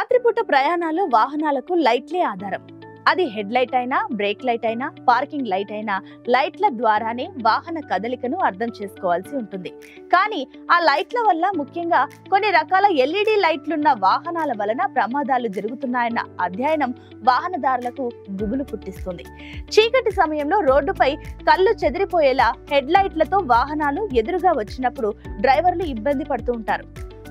రాత్రిపూట ప్రయాణాలు వాహనాలకు లైట్లే ఆధారం. అది హెడ్ లైట్ అయినా, బ్రేక్ లైట్ అయినా, పార్కింగ్ లైట్ అయినా లైట్ల ద్వారానే వాహన కదలికను అర్థం చేసుకోవాల్సి ఉంటుంది. కానీ ఆ లైట్ల వల్ల, ముఖ్యంగా కొన్ని రకాల ఎల్ఈడి లైట్లున్న వాహనాల వలన ప్రమాదాలు జరుగుతున్నాయన్న అధ్యయనం వాహనదారులకు గుబులు పుట్టిస్తుంది. చీకటి సమయంలో రోడ్డుపై కళ్ళు చెదిరిపోయేలా హెడ్ లైట్లతో వాహనాలు ఎదురుగా వచ్చినప్పుడు డ్రైవర్లు ఇబ్బంది పడుతూ ఉంటారు.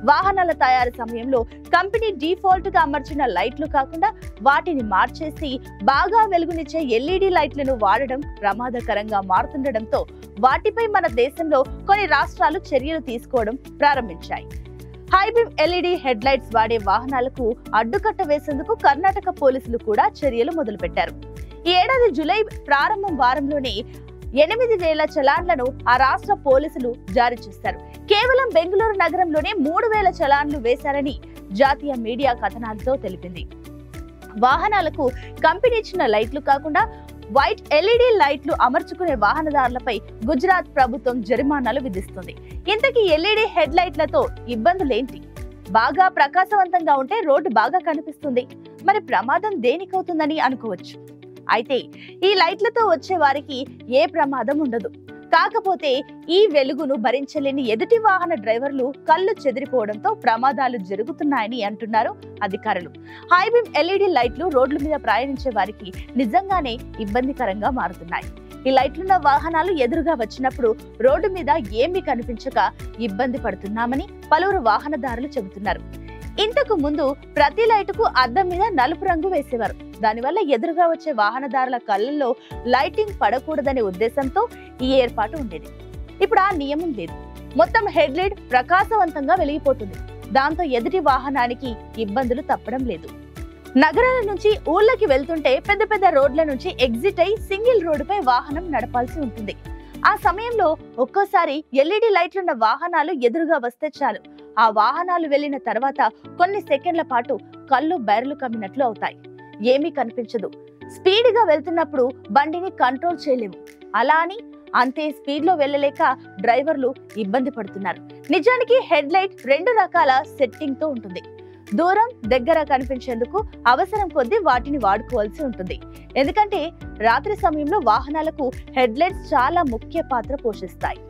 వాహనాల తయారు సమయంలో కంపెనీ డిఫాల్ట్ గా అమర్చిన లైట్లు కాకుండా వాటిని మార్చేసి బాగా వెలుగునిచ్చే ఎల్ఈడి లైట్లను వాడడం ప్రమాదకరంగా మారుతుండటంతో వాటిపై మన దేశంలో కొన్ని రాష్ట్రాలు చర్యలు తీసుకోవడం ప్రారంభించాయి. హైబీమ్ ఎల్ఈడి హెడ్ లైట్స్ వాడే వాహనాలకు అడ్డుకట్ట వేసేందుకు కర్ణాటక పోలీసులు కూడా చర్యలు మొదలుపెట్టారు. ఈ ఏడాది జూలై ప్రారంభం వారంలోనే 8,000 చలాన్లను ఆ రాష్ట్ర పోలీసులు జారీ చేశారు. కేవలం బెంగళూరు నగరంలోనే 3,000 చలాన్లు వేశారని జాతీయ మీడియా కథనాలతో తెలిపింది. వాహనాలకు కంపెనీ ఇచ్చిన లైట్లు కాకుండా వైట్ ఎల్ఈడి లైట్లు అమర్చుకునే వాహనదారులపై గుజరాత్ ప్రభుత్వం జరిమానాలు విధిస్తుంది. ఇంతకీ ఎల్ఈడి హెడ్ లైట్లతో ఇబ్బందులేంటి? బాగా ప్రకాశవంతంగా ఉంటే రోడ్డు బాగా కనిపిస్తుంది, మరి ప్రమాదం దేనికవుతుందని అనుకోవచ్చు. అయితే ఈ లైట్లతో వచ్చే వారికి ఏ ప్రమాదం ఉండదు. కాకపోతే ఈ వెలుగును భరించలేని ఎదుటి వాహన డ్రైవర్లు కళ్ళు చెదిరిపోవడంతో ప్రమాదాలు జరుగుతున్నాయని అంటున్నారు అధికారులు. హైబీమ్ ఎల్ఈడి లైట్లు రోడ్ల మీద ప్రయాణించే వారికి నిజంగానే ఇబ్బందికరంగా మారుతున్నాయి. ఈ లైట్లున్న వాహనాలు ఎదురుగా వచ్చినప్పుడు రోడ్డు మీద ఏమీ కనిపించక ఇబ్బంది పడుతున్నామని పలువురు వాహనదారులు చెబుతున్నారు. ఇంతకు ముందు ప్రతి లైటుకు అద్దం మీద నలుపు రంగు వేసేవారు. దానివల్ల ఎదురుగా వచ్చే వాహనదారుల కళ్ళల్లో లైటింగ్ పడకూడదనే ఉద్దేశంతో ఈ ఏర్పాటు ఉండేది. ఇప్పుడు ఆ నియమం లేదు. మొత్తం హెడ్ లైట్ ప్రకాశవంతంగా వెలిగిపోతుంది. దాంతో ఎదుటి వాహనానికి ఇబ్బందులు తప్పడం లేదు. నగరాల నుంచి ఊళ్ళకి వెళ్తుంటే పెద్ద పెద్ద రోడ్ల నుంచి ఎగ్జిట్ అయి సింగిల్ రోడ్డుపై వాహనం నడపాల్సి ఉంటుంది. ఆ సమయంలో ఒక్కోసారి ఎల్ఈడి లైట్లున్న వాహనాలు ఎదురుగా వస్తే చాలు, ఆ వాహనాలు వెళ్లిన తర్వాత కొన్ని సెకండ్ల పాటు కళ్ళు బైర్లు కమ్మినట్లు అవుతాయి. ఏమీ కనిపించదు. స్పీడ్ గా వెళ్తున్నప్పుడు బండిని కంట్రోల్ చేయలేము. అలా అని అంతే స్పీడ్ లో వెళ్ళలేక డ్రైవర్లు ఇబ్బంది పడుతున్నారు. నిజానికి హెడ్ లైట్ 2 రకాల సెట్టింగ్ తో ఉంటుంది. దూరం, దగ్గర కనిపించేందుకు అవసరం కొద్దీ వాటిని వాడుకోవాల్సి ఉంటుంది. ఎందుకంటే రాత్రి సమయంలో వాహనాలకు హెడ్ లైట్స్ చాలా ముఖ్య పాత్ర పోషిస్తాయి.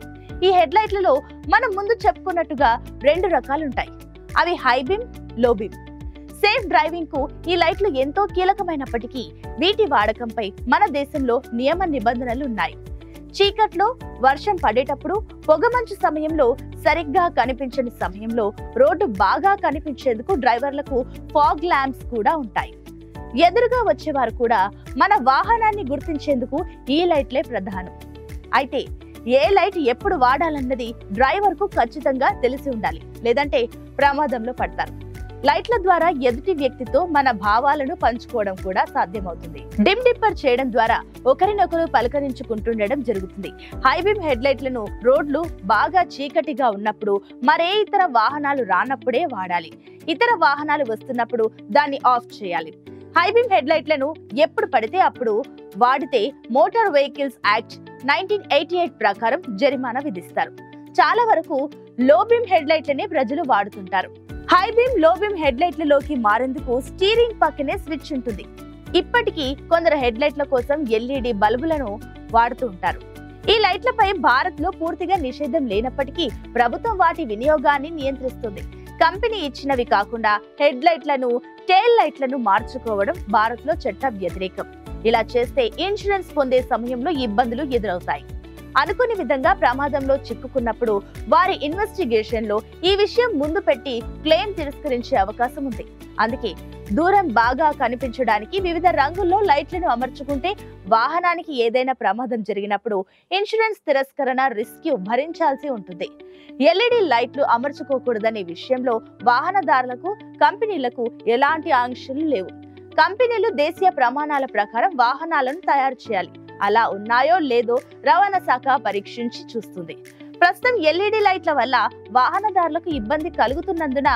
ఈ హెడ్ లైట్లలో మనం ముందు చెప్పుకున్నట్టుగా 2 రకాలుంటాయి. అవి హైబీమ్, లోబీమ్. సేఫ్ డ్రైవింగ్ కు ఈ లైట్లు ఎంతో కీలకమైనప్పటికీ వీటి వాడకంపై మన దేశంలో నియమ నిబంధనలు ఉన్నాయి. చీకట్లో, వర్షం పడేటప్పుడు, పొగమంచు సమయంలో, సరిగ్గా కనిపించని సమయంలో రోడ్డు బాగా కనిపించేందుకు డ్రైవర్లకు ఫాగ్ ల్యాంప్స్ కూడా ఉంటాయి. ఎదురుగా వచ్చేవారు కూడా మన వాహనాన్ని గుర్తించేందుకు ఈ లైట్లే ప్రధానం. అయితే ఏ లైట్ ఎప్పుడు వాడాలన్నది డ్రైవర్ కు ఖచ్చితంగా తెలిసి ఉండాలి, లేదంటే ప్రమాదంలో పడతారు. లైట్ల ద్వారా ఎదుటి వ్యక్తితో మన భావాలను పంచుకోవడం కూడా సాధ్యమవుతుంది. డిమ్ డిప్పర్ చేయడం ద్వారా ఒకరినొకరు పలకరించుకుంటుండడం జరుగుతుంది. హైబీమ్ హెడ్ లైట్లను రోడ్లు బాగా చీకటిగా ఉన్నప్పుడు, మరే ఇతర వాహనాలు రానప్పుడే వాడాలి. ఇతర వాహనాలు వస్తున్నప్పుడు దాన్ని ఆఫ్ చేయాలి. హైబీమ్ హెడ్ లైట్లను ఎప్పుడు పడితే అప్పుడు వాడితే మోటార్ వెహికల్స్ యాక్ట్ 1988 ప్రకారం జరిమానా విధిస్తారు. చాలా వరకు లోబీమ్ హెడ్ లైట్లనే ప్రజలు వాడుతుంటారు. హైబీమ్, లోబీమ్ హెడ్ లైట్లలోకి మారేందుకు స్టీరింగ్ పక్కనే స్విచ్ ఉంటుంది. ఇప్పటికీ కొందరు హెడ్ లైట్ల కోసం ఎల్ఈడి బల్బులను వాడుతూ ఉంటారు. ఈ లైట్లపై భారత్ లో పూర్తిగా నిషేధం లేనప్పటికీ ప్రభుత్వం వాటి వినియోగాన్ని నియంత్రిస్తుంది. కంపెనీ ఇచ్చినవి కాకుండా హెడ్ లైట్లను, టెయిల్ లైట్లను మార్చుకోవడం భారత్ లో చట్ట వ్యతిరేకం. ఇలా చేస్తే ఇన్సూరెన్స్ పొందే సమయంలో ఇబ్బందులు ఎదురవుతాయి. అనుకుని విధంగా ప్రమాదంలో చిక్కుకున్నప్పుడు వారి ఇన్వెస్టిగేషన్ లో ఈ విషయం ముందు పెట్టి క్లెయిమ్ తిరస్కరించే అవకాశం ఉంది. అందుకే దూరం బాగా కనిపించడానికి వివిధ రంగుల్లో లైట్లను అమర్చుకుంటే వాహనానికి ఏదైనా ప్రమాదం జరిగినప్పుడు ఇన్సూరెన్స్ తిరస్కరణ రిస్క్ భరించాల్సి ఉంటుంది. ఎల్ఈడి లైట్లు అమర్చుకోకూడదనే విషయంలో వాహనదారులకు, కంపెనీలకు ఎలాంటి ఆంక్షలు లేవు. కంపెనీలు దేశీయ ప్రమాణాల ప్రకారం వాహనాలను తయారు చేయాలి. అలా ఉన్నాయో లేదో రవాణా శాఖ పరీక్షించి చూస్తుంది. ప్రస్తుతం ఎల్ఈడి లైట్ల వల్ల వాహనదారులకు ఇబ్బంది కలుగుతున్నందున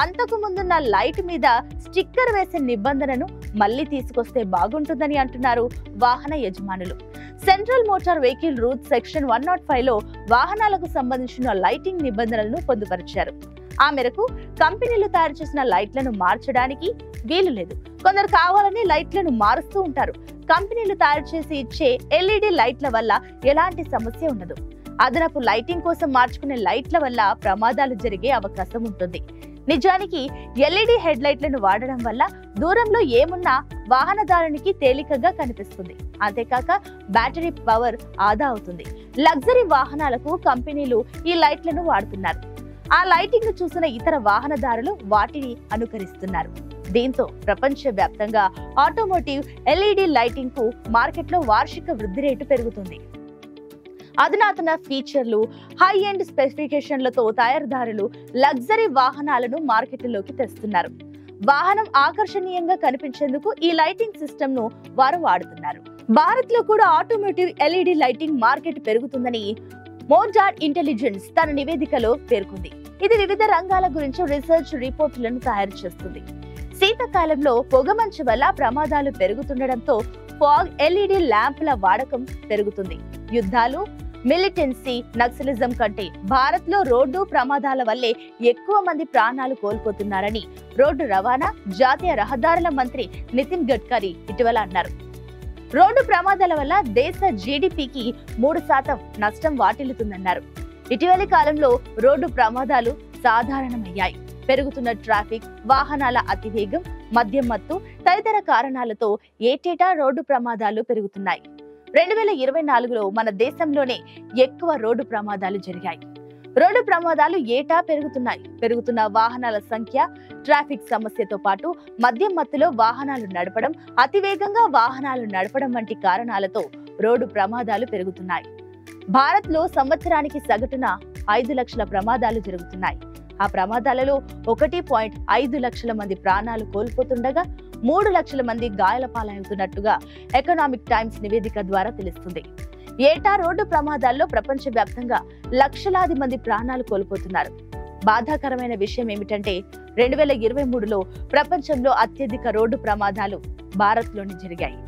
అంతకు ముందున్న లైట్ మీద స్టిక్కర్ వేసే నిబంధనను మళ్లీ తీసుకొస్తే బాగుంటుందని అంటున్నారు వాహన యజమానులు. Central motor vehicle rules section 105లో వాహనాలకు సంబంధించిన లైటింగ్ నిబంధనలను పొందుపరిచారు. ఆ మేరకు కంపెనీలు తయారు చేసిన లైట్లను మార్చడానికి వీలు లేదు. కొందరు కావాలని లైట్లను మారుస్తూ ఉంటారు. కంపెనీలు తయారు చేసి ఇచ్చే ఎల్ఈడి లైట్ల వల్ల ఎలాంటి సమస్య ఉండదు. అదనపు లైటింగ్ కోసం మార్చుకునే లైట్ల వల్ల ప్రమాదాలు జరిగే అవకాశం ఉంటుంది. నిజానికి ఎల్ఈడి హెడ్ లైట్లను వాడడం వల్ల దూరంలో ఏమున్నా వాహనదారునికి తేలికగా కనిపిస్తుంది. అంతేకాక బ్యాటరీ పవర్ ఆదా అవుతుంది. లగ్జరీ వాహనాలకు కంపెనీలు ఈ లైట్లను వాడుతున్నారు. ఆ లైటింగ్ ను చూసిన ఇతర వాహనదారులు వాటిని అనుకరిస్తున్నారు. దీంతో ప్రపంచవ్యాప్తంగా ఆటోమోటివ్ ఎల్ఈడి లైటింగ్ కు మార్కెట్లో వార్షిక వృద్ధి రేటు పెరుగుతుంది. అధునాతన ఫీచర్లు, హై ఎండ్ స్పెసిఫికేషన్లతో తయారీదారులు లగ్జరీ వాహనాలను మార్కెట్లోకి తెస్తున్నారు. వాహనం ఆకర్షణీయంగా కనిపించేందుకు ఈ లైటింగ్ సిస్టమ్ ను వారు వాడుతున్నారు. భారత్ లో కూడా ఆటోమోటివ్ ఎల్ఈడి లైటింగ్ మార్కెట్ పెరుగుతుందని మోర్జార్ట్ ఇంటెలిజెన్స్ తన నివేదికలో పేర్కొంది. ఇది వివిధ రంగాల గురించి రీసెర్చ్ రిపోర్టులను తయారు చేస్తుంది. శీతాకాలంలో పొగమంచు వల్ల ప్రమాదాలు పెరుగుతుండటంతో ఫాగ్ ఎల్ఈడి ల్యాంపుల వాడకం పెరుగుతుంది. యుద్ధాలు, మిలిటెన్సీ, నక్సలిజం కంటే భారత్ లో రోడ్డు ప్రమాదాల వల్లే ఎక్కువ మంది ప్రాణాలు కోల్పోతున్నారని రోడ్డు రవాణా, జాతీయ రహదారుల మంత్రి నితిన్ గడ్కరీ ఇటీవల అన్నారు. రోడ్డు ప్రమాదాల వల్ల దేశ జీడీపీకి 3% నష్టం వాటిల్లుతుందన్నారు. ఇటీవలి కాలంలో రోడ్డు ప్రమాదాలు సాధారణమయ్యాయి. పెరుగుతున్న ట్రాఫిక్, వాహనాల అతివేగం, మద్యం మత్తు తదితర కారణాలతో ఏటేటా రోడ్డు ప్రమాదాలు పెరుగుతున్నాయి. 2024లో మన దేశంలోనే ఎక్కువ రోడ్డు ప్రమాదాలు జరిగాయి. రోడ్డు ప్రమాదాలు ఏటా పెరుగుతున్నాయి. పెరుగుతున్న వాహనాల సంఖ్య, ట్రాఫిక్ సమస్యతో పాటు మద్యం మత్తులో వాహనాలు నడపడం, అతివేగంగా వాహనాలు నడపడం వంటి కారణాలతో రోడ్డు ప్రమాదాలు పెరుగుతున్నాయి. భారత్ లో సంవత్సరానికి సగటున 5 లక్షల ప్రమాదాలు జరుగుతున్నాయి. ఆ ప్రమాదాలలో 1.5 లక్షల మంది ప్రాణాలు కోల్పోతుండగా 3 లక్షల మంది గాయాల పాలవుతున్నట్టుగా ఎకనామిక్ టైమ్స్ నివేదిక ద్వారా తెలుస్తుంది. ఏటా రోడ్డు ప్రమాదాల్లో ప్రపంచవ్యాప్తంగా లక్షలాది మంది ప్రాణాలు కోల్పోతున్నారు. బాధాకరమైన విషయం ఏమిటంటే 2023లో ప్రపంచంలో అత్యధిక రోడ్డు ప్రమాదాలు భారత్ లోనే జరిగాయి.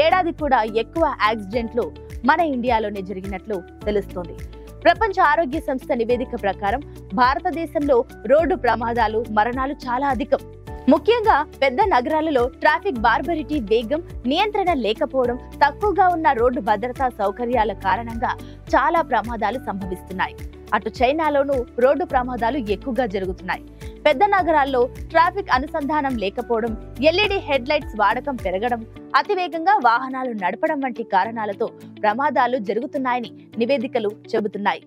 ఏడాది కూడా ఎక్కువ యాక్సిడెంట్లు మన ఇండియాలోనే జరిగినట్లు తెలుస్తోంది. ప్రపంచ ఆరోగ్య సంస్థ నివేదిక ప్రకారం భారతదేశంలో రోడ్డు ప్రమాదాలు, మరణాలు చాలా అధికం. ముఖ్యంగా పెద్ద నగరాలలో ట్రాఫిక్ బార్బరిటీ, వేగం నియంత్రణ లేకపోవడం, తక్కువగా ఉన్న రోడ్డు భద్రతా సౌకర్యాల కారణంగా చాలా ప్రమాదాలు సంభవిస్తున్నాయి. అటు చైనాలోనూ రోడ్డు ప్రమాదాలు ఎక్కువగా జరుగుతున్నాయి. పెద్ద నగరాల్లో ట్రాఫిక్ అనుసంధానం లేకపోవడం, ఎల్ఈడి హెడ్ లైట్స్ వాడకం పెరగడం, అతివేగంగా వాహనాలు నడపడం వంటి కారణాలతో ప్రమాదాలు జరుగుతున్నాయని నివేదికలు చెబుతున్నాయి.